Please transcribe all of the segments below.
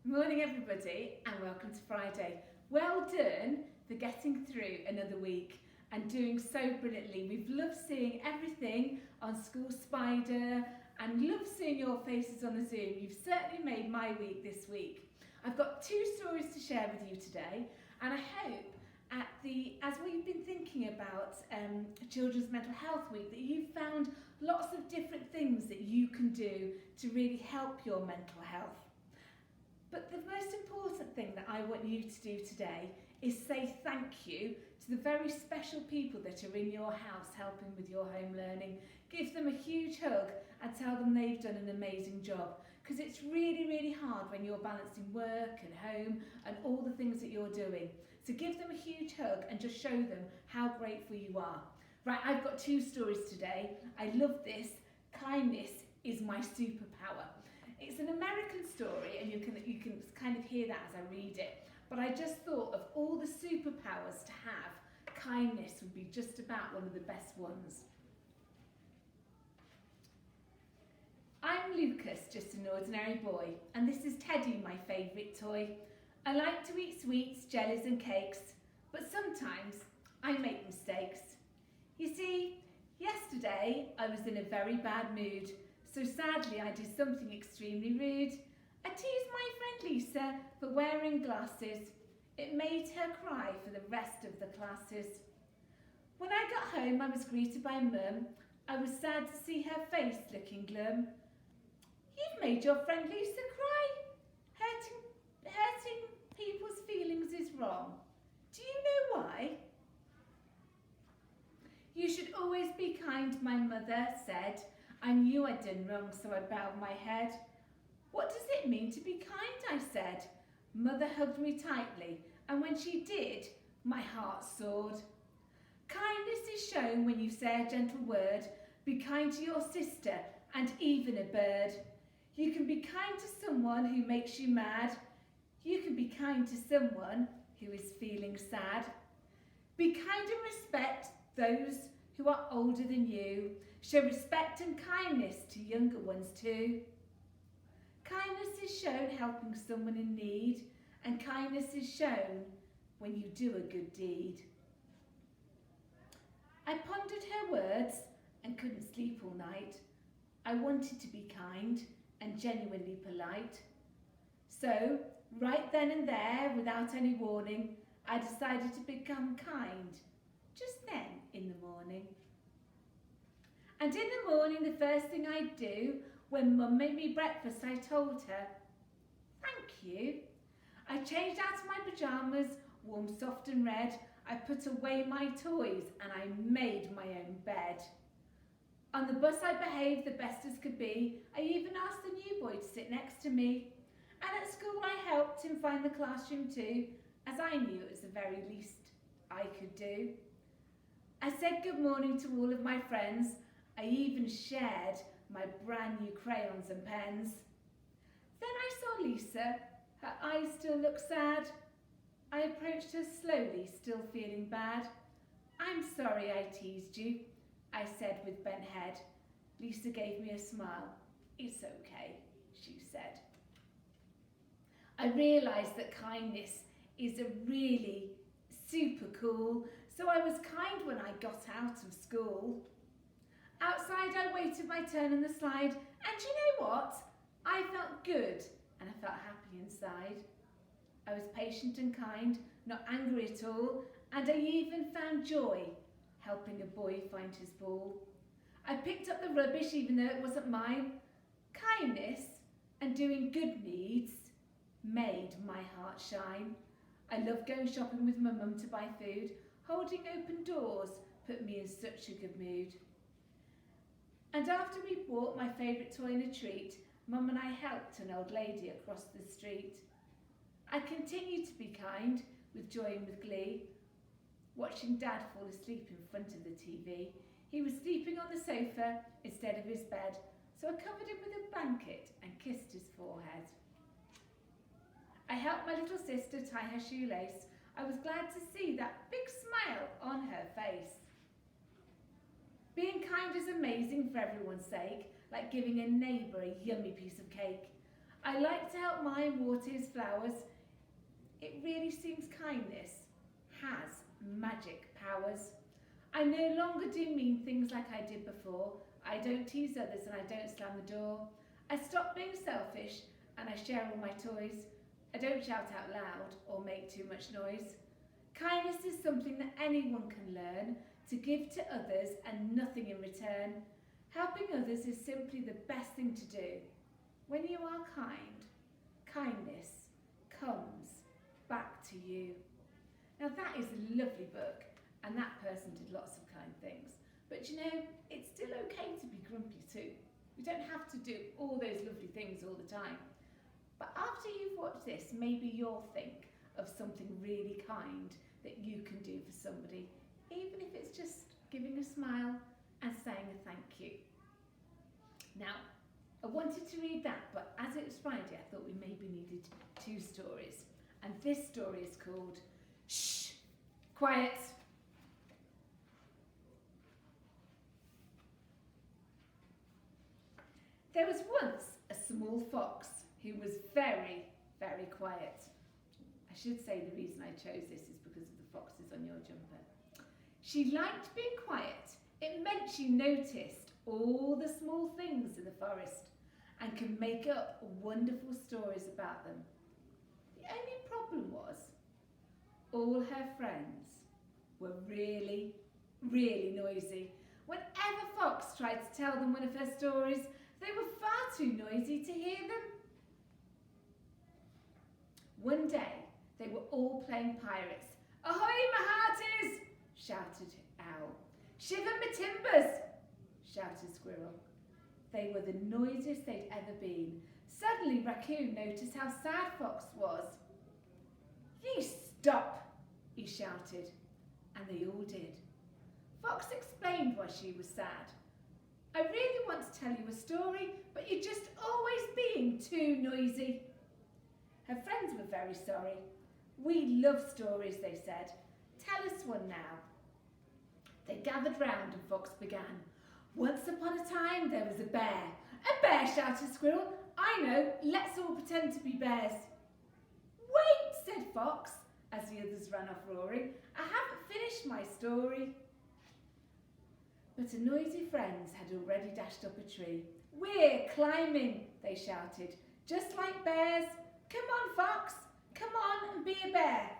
Morning everybody and welcome to Friday. Well done for getting through another week and doing so brilliantly. We've loved seeing everything on School Spider and love seeing your faces on the Zoom. You've certainly made my week this week. I've got two stories to share with you today, and I hope as we've been thinking about Children's Mental Health Week, that you've found lots of different things that you can do to really help your mental health. But the most important thing that I want you to do today is say thank you to the very special people that are in your house helping with your home learning. Give them a huge hug and tell them they've done an amazing job, because it's really, really hard when you're balancing work and home and all the things that you're doing. So give them a huge hug and just show them how grateful you are. Right, I've got two stories today. I love this. Kindness is my superpower. It's an American story, and you can kind of hear that as I read it. But I just thought of all the superpowers to have, kindness would be just about one of the best ones. I'm Lucas, just an ordinary boy, and this is Teddy, my favourite toy. I like to eat sweets, jellies and cakes, but sometimes I make mistakes. You see, yesterday I was in a very bad mood, so sadly I did something extremely rude. I teased my friend Lisa for wearing glasses. It made her cry for the rest of the classes. When I got home I was greeted by Mum. I was sad to see her face looking glum. You've made your friend Lisa cry. Hurting people's feelings is wrong. Do you know why? You should always be kind, my mother said. I knew I'd done wrong, so I bowed my head. What does it mean to be kind, I said. Mother hugged me tightly, and when she did, my heart soared. Kindness is shown when you say a gentle word. Be kind to your sister and even a bird. You can be kind to someone who makes you mad. You can be kind to someone who is feeling sad. Be kind and respect those who are older than you. Show respect and kindness to younger ones too. Kindness is shown helping someone in need, and kindness is shown when you do a good deed. I pondered her words and couldn't sleep all night. I wanted to be kind and genuinely polite. So, right then and there, without any warning, I decided to become kind, just then in the morning. And in the morning, the first thing I'd do, when Mum made me breakfast, I told her, thank you. I changed out of my pyjamas, warm, soft and red. I put away my toys and I made my own bed. On the bus I behaved the best as could be. I even asked the new boy to sit next to me. And at school I helped him find the classroom too, as I knew it was the very least I could do. I said good morning to all of my friends. I even shared my brand new crayons and pens. Then I saw Lisa. Her eyes still looked sad. I approached her slowly, still feeling bad. I'm sorry I teased you, I said with bent head. Lisa gave me a smile. It's okay, she said. I realised that kindness is a really super cool, so I was kind when I got out of school. Outside I waited my turn on the slide, and you know what? I felt good and I felt happy inside. I was patient and kind, not angry at all, and I even found joy helping a boy find his ball. I picked up the rubbish even though it wasn't mine. Kindness and doing good deeds made my heart shine. I love going shopping with my mum to buy food. Holding open doors put me in such a good mood. And after we bought my favourite toy and a treat, Mum and I helped an old lady across the street. I continued to be kind, with joy and with glee, watching Dad fall asleep in front of the TV. He was sleeping on the sofa instead of his bed, so I covered him with a blanket and kissed his forehead. I helped my little sister tie her shoelace. I was glad to see that big smile on her face. Being kind is amazing for everyone's sake, like giving a neighbour a yummy piece of cake. I like to help mine water his flowers. It really seems kindness has magic powers. I no longer do mean things like I did before. I don't tease others and I don't slam the door. I stop being selfish and I share all my toys. I don't shout out loud or make too much noise. Kindness is something that anyone can learn, to give to others and nothing in return. Helping others is simply the best thing to do. When you are kind, kindness comes back to you. Now that is a lovely book, and that person did lots of kind things. But you know, it's still okay to be grumpy too. We don't have to do all those lovely things all the time. But after you've watched this, maybe you'll think of something really kind that you can do for somebody, even if it's just giving a smile and saying a thank you. Now, I wanted to read that, but as it was Friday, I thought we maybe needed 2 stories. And this story is called Shh, Quiet. There was once a small fox who was very, very quiet. I should say the reason I chose this is because of the foxes on your jumper. She liked being quiet. It meant she noticed all the small things in the forest and could make up wonderful stories about them. The only problem was all her friends were really, really noisy. Whenever Fox tried to tell them one of her stories, they were far too noisy to hear them. One day, they were all playing pirates. "Ahoy, my hearties!" shouted Owl. "Shiver my timbers!" shouted Squirrel. They were the noisiest they'd ever been. Suddenly, Raccoon noticed how sad Fox was. "Ye stop!" he shouted, and they all did. Fox explained why she was sad. "I really want to tell you a story, but you're just always being too noisy." Her friends were very sorry. "We love stories," they said. "Tell us one now." They gathered round and Fox began. "Once upon a time there was a bear." "A bear," shouted Squirrel. "I know, let's all pretend to be bears." "Wait," said Fox, as the others ran off roaring. "I haven't finished my story." But her noisy friends had already dashed up a tree. "We're climbing," they shouted, "just like bears. Come on, Fox, come on and be a bear."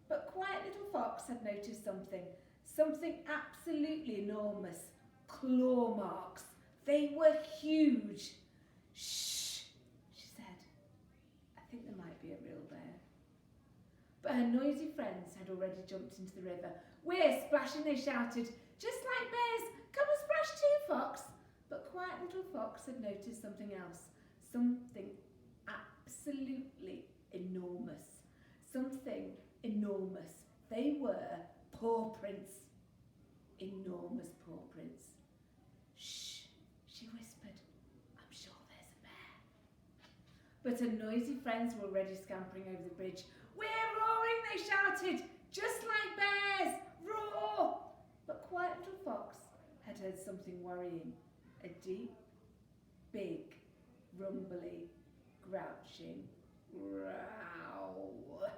But quiet little Fox had noticed something absolutely enormous. Claw marks. They were huge. "Shh," she said. "I think there might be a real bear." But her noisy friends had already jumped into the river. "We're splashing," they shouted, "just like bears. Come and splash too, Fox." But quiet little Fox had noticed something else. Something absolutely enormous. Something enormous. They were paw prints. Enormous paw prints. "Shh," she whispered. "I'm sure there's a bear." But her noisy friends were already scampering over the bridge. "We're roaring," they shouted, "just like bears. Roar!" But quiet little Fox had heard something worrying. A deep, big, rumbly, grouching growl.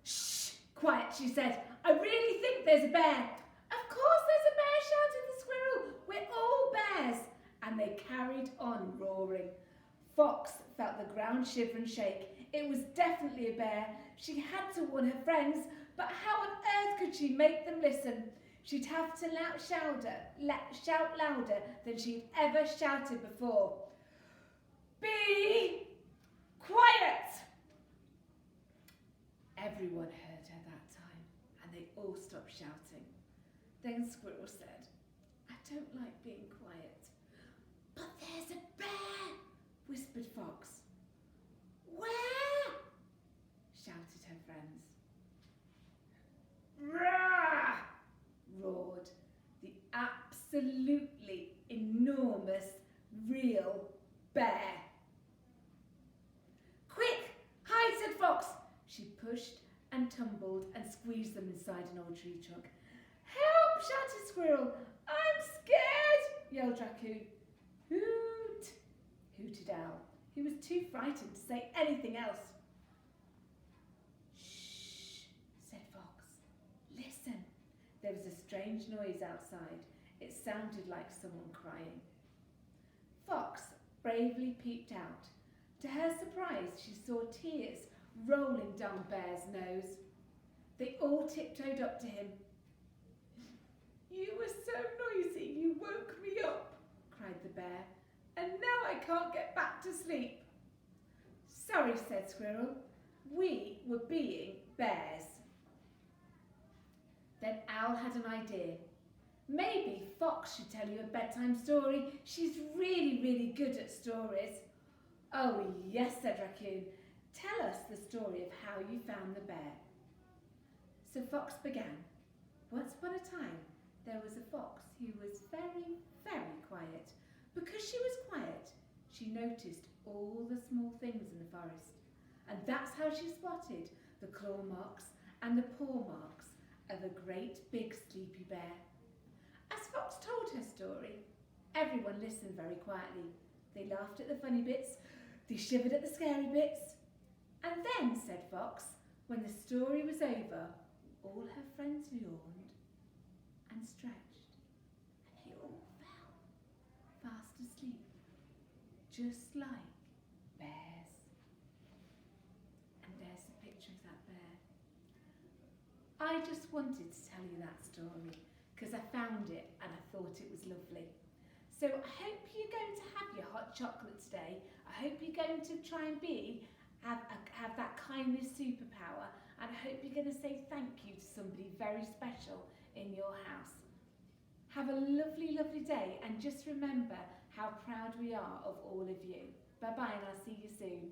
"Shh, quiet," she said. "I really think there's a bear." "Of course there's a bear," shouted the Squirrel. "We're all bears." And they carried on roaring. Fox felt the ground shiver and shake. It was definitely a bear. She had to warn her friends, but how on earth could she make them listen? She'd have to shout louder than she'd ever shouted before. "Be quiet!" Everyone heard her that time, and they all stopped shouting. Then Squirrel said, "I don't like being quiet." "But there's a bear," whispered Fox. "Where?" shouted her friends. "Rah!" roared the absolutely enormous real bear. "Quick, hide," said Fox. She pushed and tumbled and squeezed them inside an old tree trunk. "Help!" shouted Squirrel. "I'm scared," yelled Raccoon. "Hoot!" hooted Owl, who was too frightened to say anything else. Shh, said Fox. Listen. There was a strange noise outside. It sounded like someone crying. Fox bravely peeped out. To her surprise, she saw tears rolling down Bear's nose. They all tiptoed up to him. You were so noisy you woke me up, cried the bear, and now I can't get back to sleep. Sorry, said Squirrel. We were being bears. Then Owl had an idea. Maybe Fox should tell you a bedtime story. She's really, really good at stories. Oh, yes, said Raccoon. Tell us the story of how you found the bear. So Fox began. Once upon a time, there was a fox who was very, very quiet. Because she was quiet, she noticed all the small things in the forest. And that's how she spotted the claw marks and the paw marks of a great big sleepy bear. As Fox told her story, everyone listened very quietly. They laughed at the funny bits, they shivered at the scary bits. And then, said Fox, when the story was over, all her friends yawned and stretched, and they all fell fast asleep, just like bears. And there's a picture of that bear. I just wanted to tell you that story because I found it and I thought it was lovely. So I hope you're going to have your hot chocolate today. I hope you're going to try and have that kindness superpower, and I hope you're going to say thank you to somebody very special in your house. Have a lovely, lovely day, and just remember how proud we are of all of you. Bye-bye, and I'll see you soon.